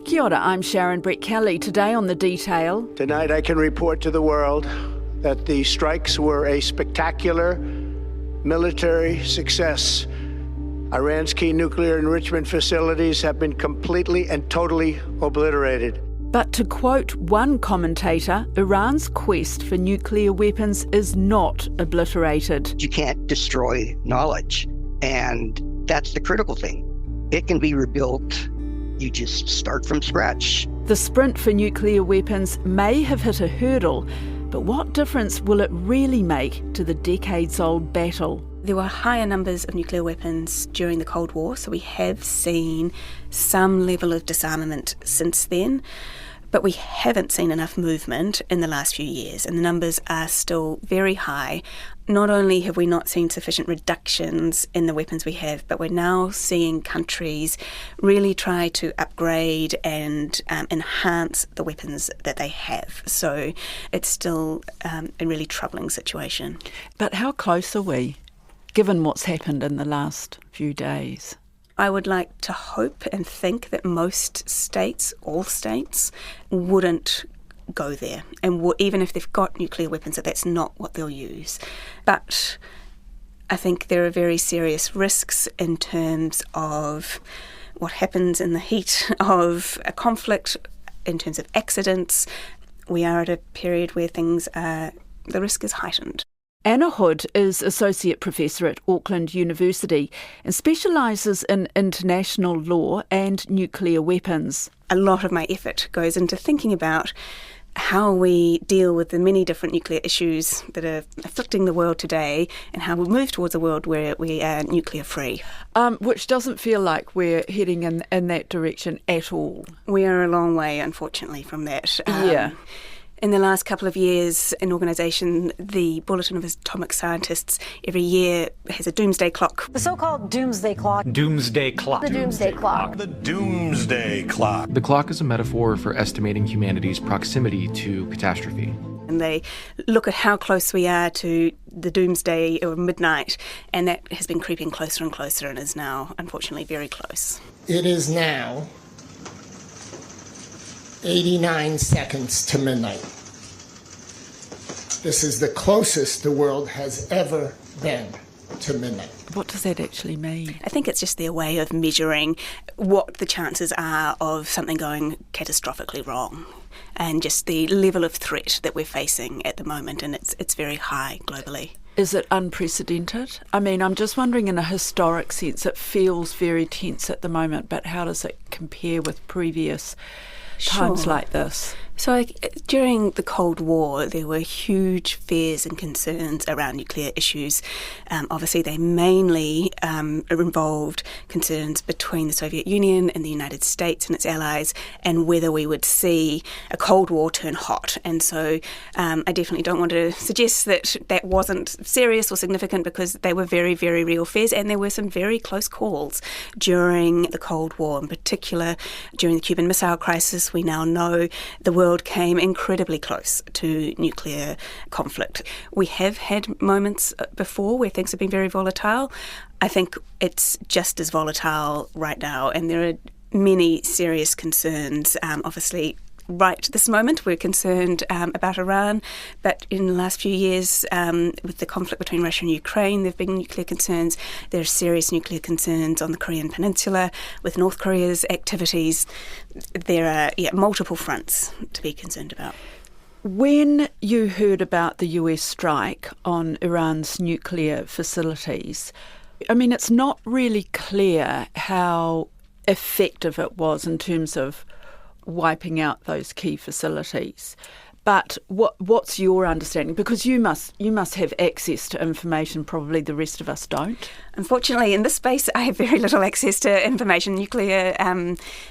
Kia ora, I'm Sharon Brett Kelly. Today on The Detail. Tonight I can report to the world that the strikes were a spectacular military success. Iran's key nuclear enrichment facilities have been completely and totally obliterated. But to quote one commentator, Iran's quest for nuclear weapons is not obliterated. You can't destroy knowledge, and that's the critical thing. It can be rebuilt. You just start from scratch. The sprint for nuclear weapons may have hit a hurdle, but what difference will it really make to the decades-old battle? There were higher numbers of nuclear weapons during the Cold War, so we have seen some level of disarmament since then, but we haven't seen enough movement in the last few years, and the numbers are still very high. Not only have we not seen sufficient reductions in the weapons we have, but we're now seeing countries really try to upgrade and enhance the weapons that they have. So it's still a really troubling situation. But how close are we, given what's happened in the last few days? I would like to hope and think that most states, all states, wouldn't go there, and even if they've got nuclear weapons, that's not what they'll use. But I think there are very serious risks in terms of what happens in the heat of a conflict, in terms of accidents. We are at a period where the risk is heightened. Anna Hood is Associate Professor at Auckland University and specialises in international law and nuclear weapons. A lot of my effort goes into thinking about how we deal with the many different nuclear issues that are afflicting the world today and how we move towards a world where we are nuclear free. Which doesn't feel like we're heading in that direction at all. We are a long way, unfortunately, from that. Yeah. In the last couple of years, an organisation, the Bulletin of Atomic Scientists, every year has a doomsday clock. The so-called doomsday clock. Doomsday clock. The doomsday clock. The doomsday clock. The clock is a metaphor for estimating humanity's proximity to catastrophe. And they look at how close we are to the doomsday or midnight, and that has been creeping closer and closer and is now, unfortunately, very close. It is now 89 seconds to midnight. This is the closest the world has ever been to midnight. What does that actually mean? I think it's just their way of measuring what the chances are of something going catastrophically wrong, and just the level of threat that we're facing at the moment, and it's very high globally. Is it unprecedented? I mean, I'm just wondering, in a historic sense, it feels very tense at the moment, but how does it compare with previous times like this? So during the Cold War, there were huge fears and concerns around nuclear issues. Obviously, they mainly involved concerns between the Soviet Union and the United States and its allies, and whether we would see a Cold War turn hot. And so I definitely don't want to suggest that that wasn't serious or significant, because they were very, very real fears, and there were some very close calls during the Cold War. In particular, during the Cuban Missile Crisis, we now know the world came incredibly close to nuclear conflict. We have had moments before where things have been very volatile. I think it's just as volatile right now, and there are many serious concerns. Obviously, right this moment, we're concerned about Iran, but in the last few years, with the conflict between Russia and Ukraine, there have been nuclear concerns. There are serious nuclear concerns on the Korean Peninsula with North Korea's activities. There are multiple fronts to be concerned about. When you heard about the US strike on Iran's nuclear facilities, I mean, it's not really clear how effective it was in terms of wiping out those key facilities. But what's your understanding? Because you must have access to information probably the rest of us don't. Unfortunately, in this space, I have very little access to information. Nuclear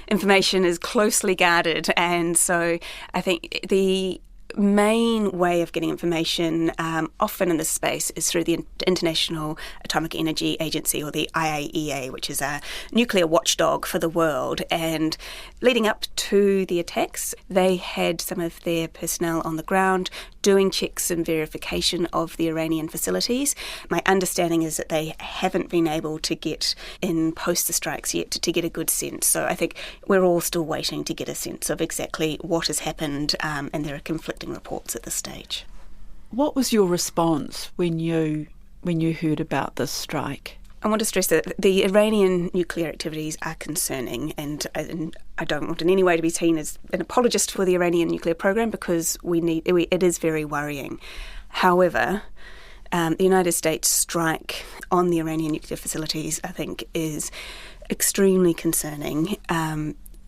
information is closely guarded, and so I think the main way of getting information, often in this space, is through the International Atomic Energy Agency, or the IAEA, which is a nuclear watchdog for the world. And leading up to the attacks, they had some of their personnel on the ground doing checks and verification of the Iranian facilities. My understanding is that they haven't been able to get in post the strikes yet to get a good sense. So I think we're all still waiting to get a sense of exactly what has happened, and there are conflicting reports at this stage. What was your response when you heard about this strike? I want to stress that the Iranian nuclear activities are concerning, and I don't want in any way to be seen as an apologist for the Iranian nuclear program, because it is very worrying. However, the United States strike on the Iranian nuclear facilities, I think, is extremely concerning.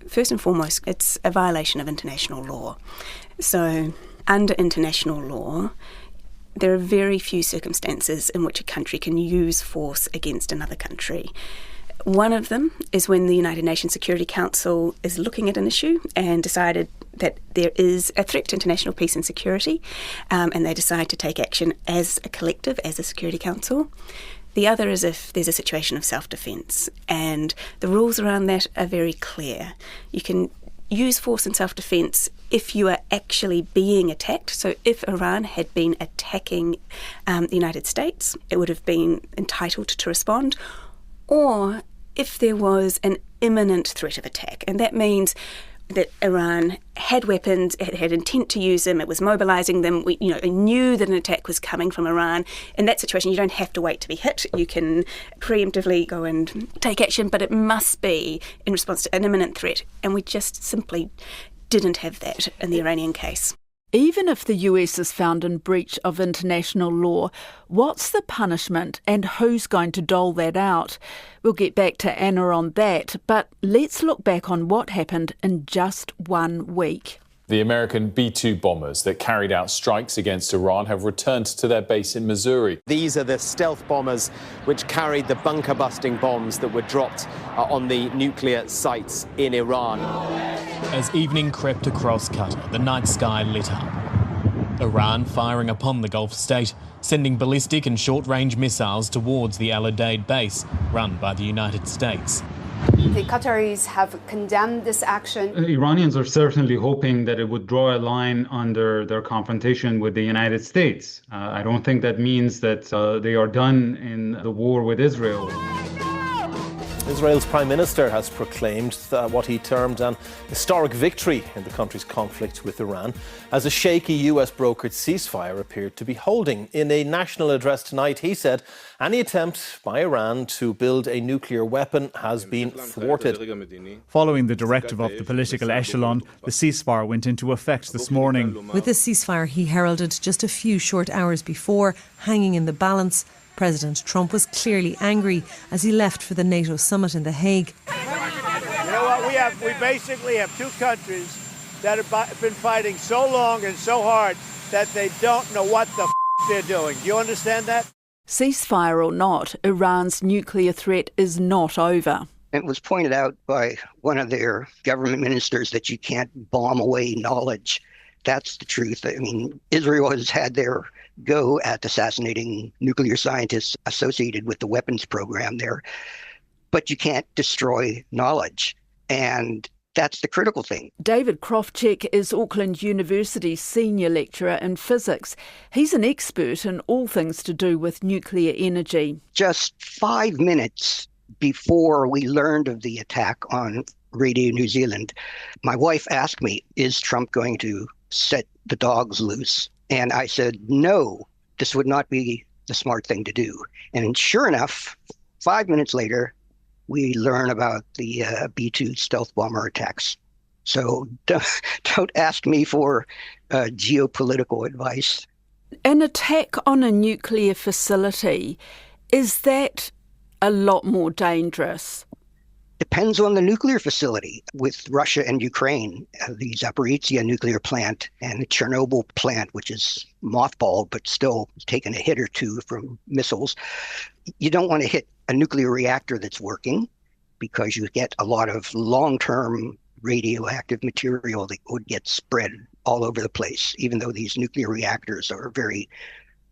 First and foremost, it's a violation of international law. So, under international law, there are very few circumstances in which a country can use force against another country. One of them is when the United Nations Security Council is looking at an issue and decided that there is a threat to international peace and security, and they decide to take action as a collective, as a Security Council. The other is if there's a situation of self-defence, and the rules around that are very clear. You can use force in self-defence if you are actually being attacked. So if Iran had been attacking the United States, it would have been entitled to respond, or if there was an imminent threat of attack. And that means that Iran had weapons, it had intent to use them, it was mobilising them, it knew that an attack was coming from Iran. In that situation, you don't have to wait to be hit. You can preemptively go and take action, but it must be in response to an imminent threat. And we just simply didn't have that in the Iranian case. Even if the US is found in breach of international law, what's the punishment and who's going to dole that out? We'll get back to Anna on that, but let's look back on what happened in just 1 week. The American B-2 bombers that carried out strikes against Iran have returned to their base in Missouri. These are the stealth bombers which carried the bunker-busting bombs that were dropped on the nuclear sites in Iran. As evening crept across Qatar, the night sky lit up. Iran firing upon the Gulf state, sending ballistic and short-range missiles towards the Al Udeid base, run by the United States. The Qataris have condemned this action. Iranians are certainly hoping that it would draw a line under their confrontation with the United States. I don't think that means that they are done in the war with Israel. Israel's Prime Minister has proclaimed what he termed an historic victory in the country's conflict with Iran, as a shaky US-brokered ceasefire appeared to be holding. In a national address tonight, he said any attempt by Iran to build a nuclear weapon has been thwarted. Following the directive of the political echelon, the ceasefire went into effect this morning. With the ceasefire he heralded just a few short hours before, hanging in the balance, President Trump was clearly angry as he left for the NATO summit in The Hague. You know what we basically have two countries that have been fighting so long and so hard that they don't know what the they're doing. Do you understand that? Ceasefire or not, Iran's nuclear threat is not over. It was pointed out by one of their government ministers that you can't bomb away knowledge. That's the truth. I mean, Israel has had their go at assassinating nuclear scientists associated with the weapons program there, but you can't destroy knowledge. And that's the critical thing. David Krofchek is Auckland University's senior lecturer in physics. He's an expert in all things to do with nuclear energy. Just 5 minutes before we learned of the attack on Radio New Zealand, my wife asked me, is Trump going to set the dogs loose? And I said, no, this would not be the smart thing to do. And sure enough, 5 minutes later, we learn about the B-2 stealth bomber attacks. So don't ask me for geopolitical advice. An attack on a nuclear facility, is that a lot more dangerous? Depends on the nuclear facility. With Russia and Ukraine, the Zaporizhzhia nuclear plant and the Chernobyl plant, which is mothballed but still taken a hit or two from missiles, you don't want to hit a nuclear reactor that's working because you get a lot of long-term radioactive material that would get spread all over the place. Even though these nuclear reactors are very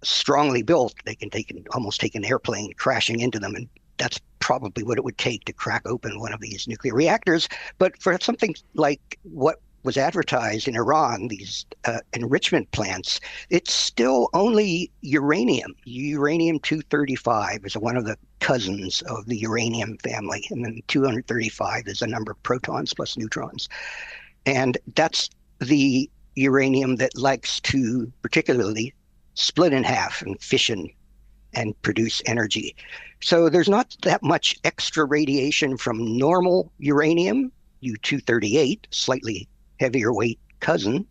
strongly built, they can almost take an airplane crashing into them, and that's probably what it would take to crack open one of these nuclear reactors. But for something like what was advertised in Iran, these enrichment plants, it's still only uranium. Uranium-235 is one of the cousins of the uranium family, and then 235 is the number of protons plus neutrons. And that's the uranium that likes to particularly split in half and fission and produce energy. So there's not that much extra radiation from normal uranium, U-238, slightly heavier weight cousin.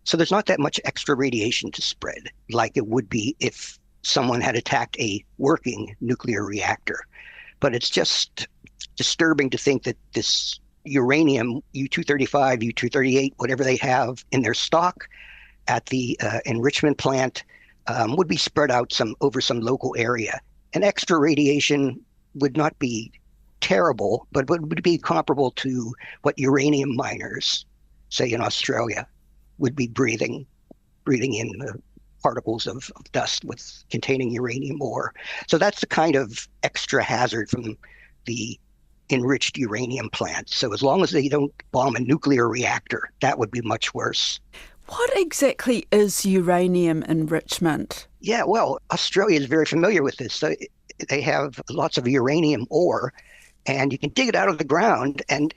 So there's not that much extra radiation to spread like it would be if someone had attacked a working nuclear reactor. But it's just disturbing to think that this uranium, U-235, U-238, whatever they have in their stock at the enrichment plant, would be spread out over some local area. And extra radiation would not be terrible, but would be comparable to what uranium miners, say in Australia, would be breathing in particles of dust containing uranium ore. So that's the kind of extra hazard from the enriched uranium plants. So as long as they don't bomb a nuclear reactor, that would be much worse. What exactly is uranium enrichment? Yeah, well, Australia is very familiar with this. They have lots of uranium ore, and you can dig it out of the ground, and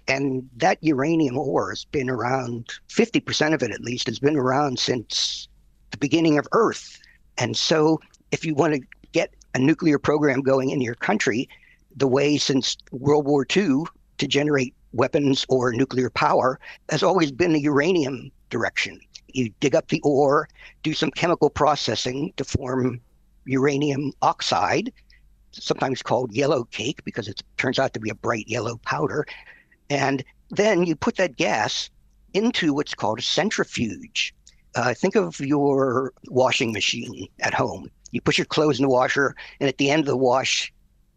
that uranium ore has been around, 50% of it at least, has been around since the beginning of Earth. And so if you want to get a nuclear program going in your country, the way since World War II to generate weapons or nuclear power has always been the uranium direction. You dig up the ore, do some chemical processing to form uranium oxide, sometimes called yellow cake because it turns out to be a bright yellow powder. And then you put that gas into what's called a centrifuge. Think of your washing machine at home. You put your clothes in the washer, and at the end of the wash,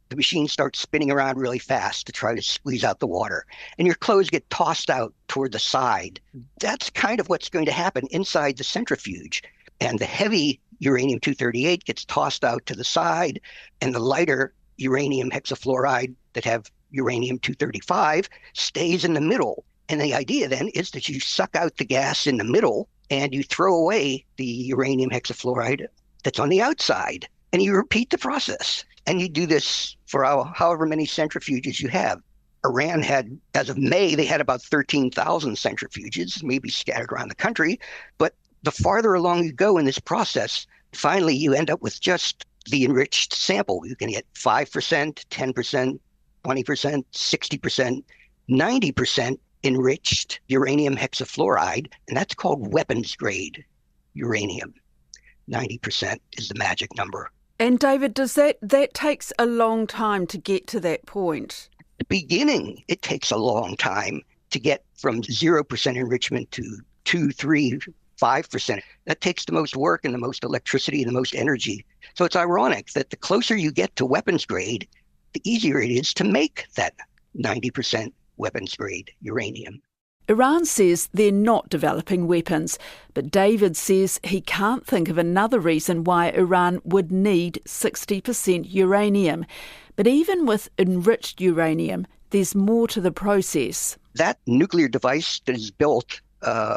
the machine starts spinning around really fast to try to squeeze out the water. And your clothes get tossed out toward the side. That's kind of what's going to happen inside the centrifuge. And the heavy uranium-238 gets tossed out to the side, and the lighter uranium hexafluoride that have uranium-235 stays in the middle. And the idea then is that you suck out the gas in the middle, and you throw away the uranium hexafluoride that's on the outside. And you repeat the process. And you do this for however many centrifuges you have. Iran had, as of May, they had about 13,000 centrifuges, maybe scattered around the country. But the farther along you go in this process, finally you end up with just the enriched sample. You can get 5%, 10%, 20%, 60%, 90% enriched uranium hexafluoride, and that's called weapons grade uranium. 90% is the magic number. And David, does that takes a long time to get to that point? The beginning, it takes a long time to get from 0% enrichment to 2, 3, 5%. That takes the most work and the most electricity and the most energy. So it's ironic that the closer you get to weapons grade, the easier it is to make that 90% weapons grade uranium. Iran says they're not developing weapons, but David says he can't think of another reason why Iran would need 60% uranium. But even with enriched uranium, there's more to the process. That nuclear device that is built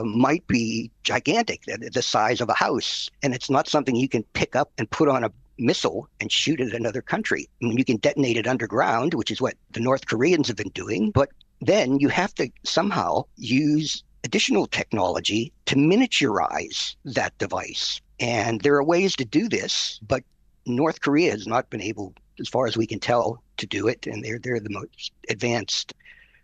might be gigantic, the size of a house, and it's not something you can pick up and put on a missile and shoot at another country. I mean, you can detonate it underground, which is what the North Koreans have been doing, but then you have to somehow use additional technology to miniaturize that device. And there are ways to do this, but North Korea has not been able, as far as we can tell, to do it. And they're the most advanced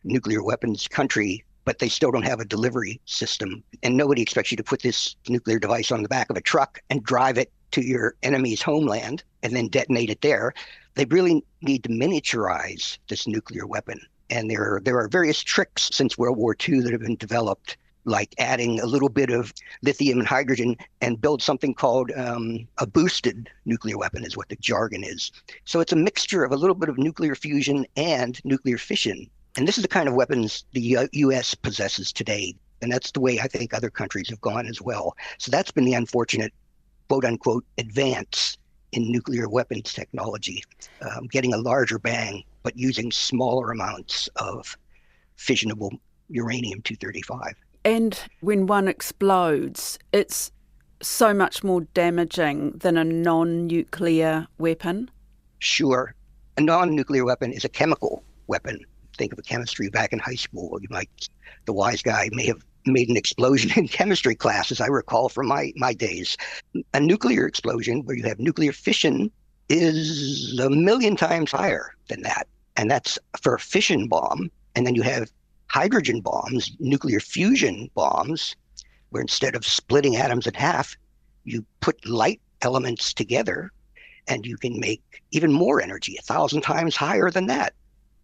nuclear weapons country, but they still don't have a delivery system. And nobody expects you to put this nuclear device on the back of a truck and drive it to your enemy's homeland and then detonate it there. They really need to miniaturize this nuclear weapon. And there are various tricks since World War II that have been developed, like adding a little bit of lithium and hydrogen and build something called a boosted nuclear weapon is what the jargon is. So it's a mixture of a little bit of nuclear fusion and nuclear fission. And this is the kind of weapons the U.S. possesses today. And that's the way I think other countries have gone as well. So that's been the unfortunate, quote unquote, advance in nuclear weapons technology, getting a larger bang, but using smaller amounts of fissionable uranium-235. And when one explodes, it's so much more damaging than a non-nuclear weapon? Sure. A non-nuclear weapon is a chemical weapon. Think of a chemistry back in high school. The wise guy may have made an explosion in chemistry class, as I recall from my days. A nuclear explosion where you have nuclear fission is 1 million times higher than that. And that's for a fission bomb. And then you have hydrogen bombs, nuclear fusion bombs, where instead of splitting atoms in half, you put light elements together and you can make even more energy, 1,000 times higher than that.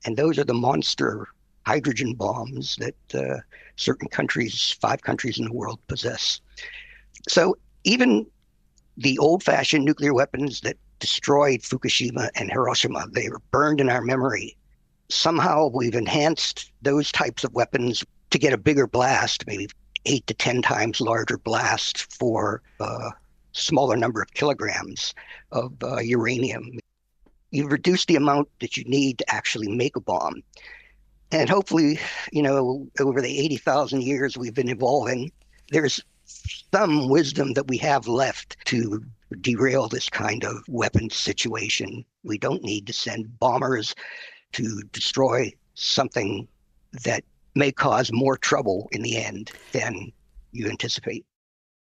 And those are the monster hydrogen bombs that certain countries, 5 countries in the world, possess. So even the old-fashioned nuclear weapons that destroyed Fukushima and Hiroshima, they were burned in our memory. Somehow we've enhanced those types of weapons to get a bigger blast, maybe 8 to 10 times larger blast for a smaller number of kilograms of uranium. You've reduced the amount that you need to actually make a bomb. And hopefully, over the 80,000 years we've been evolving, there's some wisdom that we have left to derail this kind of weapons situation. We don't need to send bombers to destroy something that may cause more trouble in the end than you anticipate.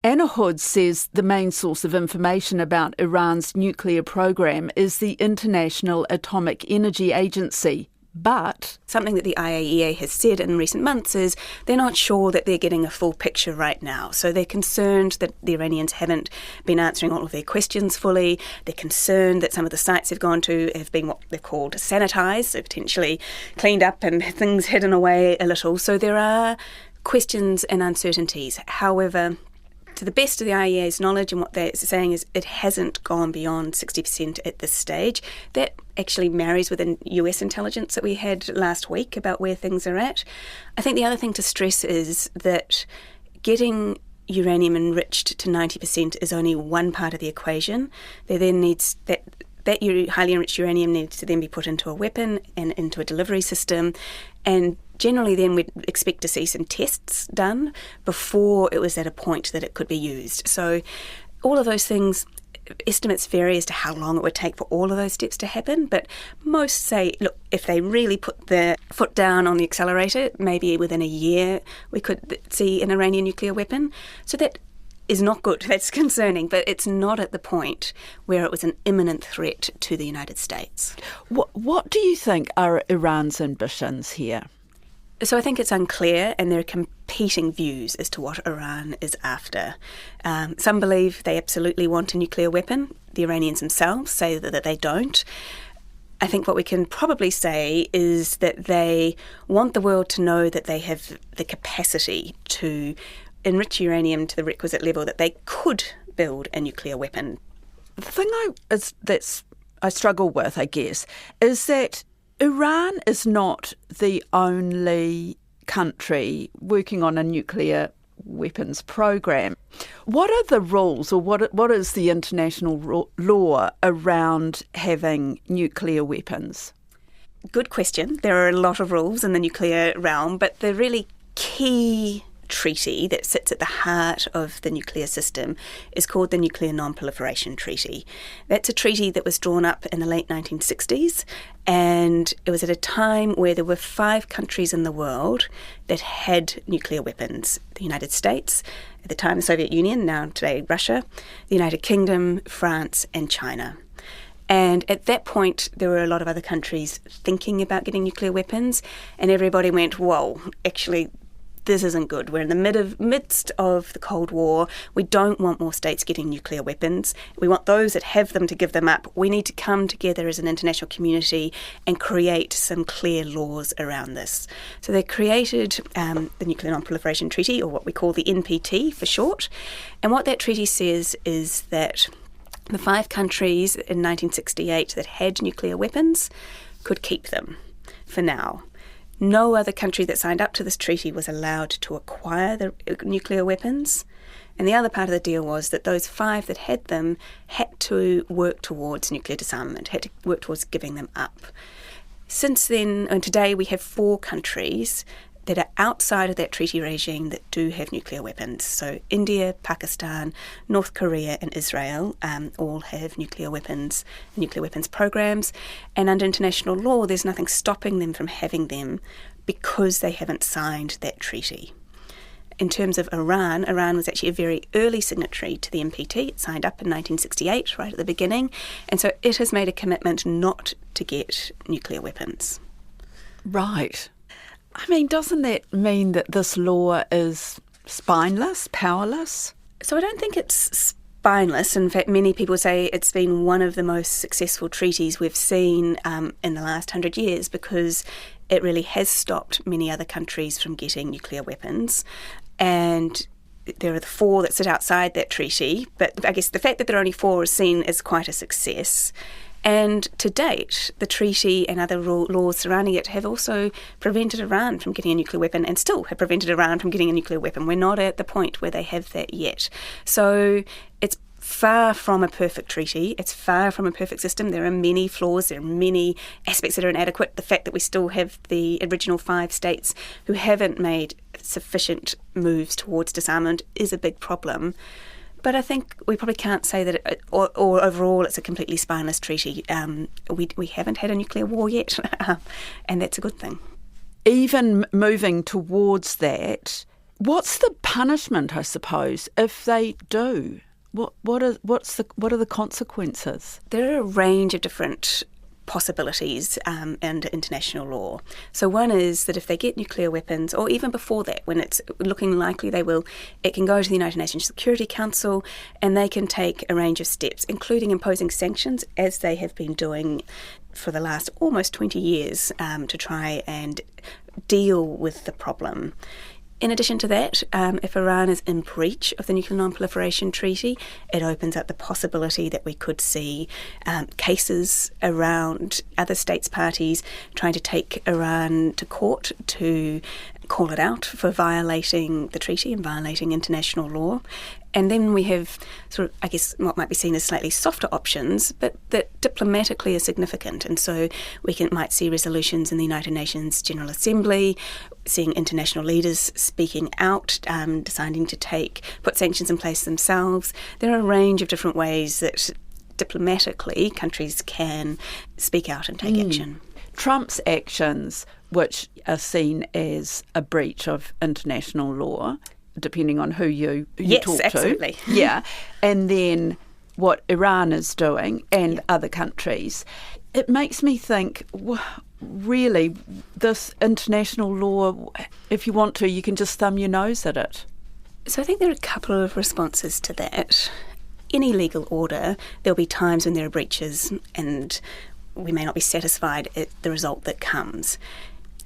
Anna Hood says the main source of information about Iran's nuclear program is the International Atomic Energy Agency. But something that the IAEA has said in recent months is they're not sure that they're getting a full picture right now. So they're concerned that the Iranians haven't been answering all of their questions fully. They're concerned that some of the sites they've gone to have been what they're called sanitized, so potentially cleaned up and things hidden away a little. So there are questions and uncertainties. However, to the best of the IAEA's knowledge, and what they're saying is it hasn't gone beyond 60% at this stage. That actually marries with the US intelligence that we had last week about where things are at. I think the other thing to stress is that getting uranium enriched to 90% is only one part of the equation. There then needs that highly enriched uranium needs to then be put into a weapon and into a delivery system. And generally then we'd expect to see some tests done before it was at a point that it could be used. So all of those things, estimates vary as to how long it would take for all of those steps to happen, but most say, look, if they really put their foot down on the accelerator, maybe within a year we could see an Iranian nuclear weapon. So that is not good. That's concerning, but it's not at the point where it was an imminent threat to the United States. What do you think are Iran's ambitions here? So I think it's unclear, and there are competing views as to what Iran is after. Some believe they absolutely want a nuclear weapon. The Iranians themselves say that they don't. I think what we can probably say is that they want the world to know that they have the capacity to enrich uranium to the requisite level that they could build a nuclear weapon. The thing I struggle with, I guess, is that Iran is not the only country working on a nuclear weapons program. What are the rules, or what is the international law around having nuclear weapons? Good question. There are a lot of rules in the nuclear realm, but the really key treaty that sits at the heart of the nuclear system is called the Nuclear Non-Proliferation Treaty. That's a treaty that was drawn up in the late 1960s, and it was at a time where there were 5 countries in the world that had nuclear weapons. The United States, at the time the Soviet Union, now today Russia, the United Kingdom, France and China. And at that point, there were a lot of other countries thinking about getting nuclear weapons, and everybody went, whoa, actually, this isn't good. We're in the midst of the Cold War. We don't want more states getting nuclear weapons. We want those that have them to give them up. We need to come together as an international community and create some clear laws around this. So they created the Nuclear Non-Proliferation Treaty, or what we call the NPT for short. And what that treaty says is that the 5 countries in 1968 that had nuclear weapons could keep them for now. No other country that signed up to this treaty was allowed to acquire the nuclear weapons. And the other part of the deal was that those 5 that had them had to work towards nuclear disarmament, had to work towards giving them up. Since then, and today, we have 4 countries that are outside of that treaty regime that do have nuclear weapons. So India, Pakistan, North Korea and Israel all have nuclear weapons programs. And under international law, there's nothing stopping them from having them because they haven't signed that treaty. In terms of Iran was actually a very early signatory to the NPT. It signed up in 1968, right at the beginning. And so it has made a commitment not to get nuclear weapons. Right. I mean, doesn't that mean that this law is spineless, powerless? So I don't think it's spineless. In fact, many people say it's been one of the most successful treaties we've seen in the last 100 years because it really has stopped many other countries from getting nuclear weapons. And there are the 4 that sit outside that treaty, but I guess the fact that there are only 4 is seen as quite a success. And to date, the treaty and other laws surrounding it have also prevented Iran from getting a nuclear weapon and still have prevented Iran from getting a nuclear weapon. We're not at the point where they have that yet. So it's far from a perfect treaty. It's far from a perfect system. There are many flaws. There are many aspects that are inadequate. The fact that we still have the original 5 states who haven't made sufficient moves towards disarmament is a big problem. But I think we probably can't say that, or overall, it's a completely spineless treaty. We haven't had a nuclear war yet, and that's a good thing. Even moving towards that, what's the punishment, I suppose, if they do? What are the consequences? There are a range of different possibilities under international law. So one is that if they get nuclear weapons, or even before that, when it's looking likely they will, it can go to the United Nations Security Council and they can take a range of steps, including imposing sanctions, as they have been doing for the last almost 20 years to try and deal with the problem. In addition to that, if Iran is in breach of the Nuclear Non-Proliferation Treaty, it opens up the possibility that we could see cases around other states' parties trying to take Iran to court to call it out for violating the treaty and violating international law. And then we have sort of, I guess, what might be seen as slightly softer options, but that diplomatically are significant. And so we might see resolutions in the United Nations General Assembly, seeing international leaders speaking out, deciding to put sanctions in place themselves. There are a range of different ways that diplomatically countries can speak out and take action. Trump's actions, which are seen as a breach of international law, depending on who you yes, talk absolutely. to. Yeah. And then what Iran is doing and other countries. It makes me think, really, this international law, if you want to, you can just thumb your nose at it. So I think there are a couple of responses to that. Any legal order, there'll be times when there are breaches and we may not be satisfied at the result that comes.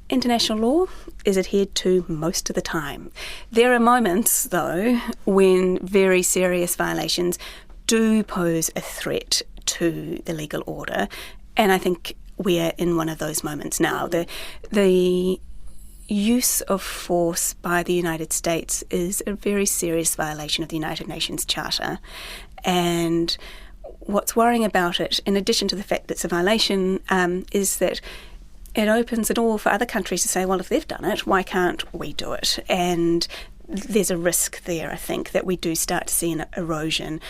International law is adhered to most of the time. There are moments, though, when very serious violations do pose a threat to the legal order, and I think we are in one of those moments now. The use of force by the United States is a very serious violation of the United Nations Charter, and what's worrying about it, in addition to the fact that it's a violation, is that it opens the door for other countries to say, well, if they've done it, why can't we do it? And there's a risk there, I think, that we do start to see an erosion.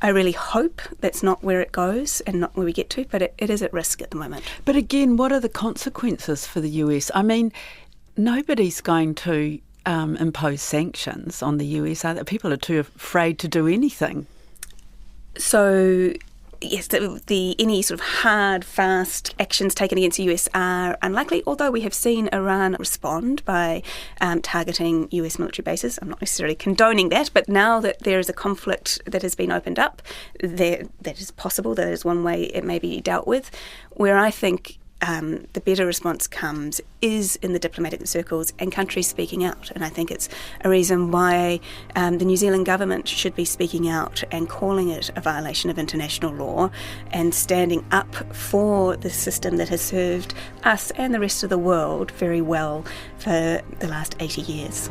I really hope that's not where it goes and not where we get to, but it is at risk at the moment. But again, what are the consequences for the US? I mean, nobody's going to impose sanctions on the US, are they? People are too afraid to do anything. So yes, any sort of hard, fast actions taken against the US are unlikely, although we have seen Iran respond by targeting US military bases. I'm not necessarily condoning that, but now that there is a conflict that has been opened up, that is possible. That is one way it may be dealt with. Where I think the better response comes is in the diplomatic circles and countries speaking out. And I think it's a reason why the New Zealand government should be speaking out and calling it a violation of international law and standing up for the system that has served us and the rest of the world very well for the last 80 years.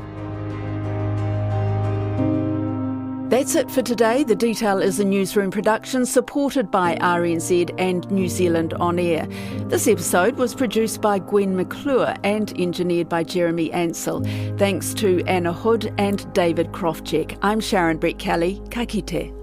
That's it for today. The Detail is a newsroom production supported by RNZ and New Zealand On Air. This episode was produced by Gwen McClure and engineered by Jeremy Ansell. Thanks to Anna Hood and David Krofczyk. I'm Sharon Brett Kelly. Ka kite.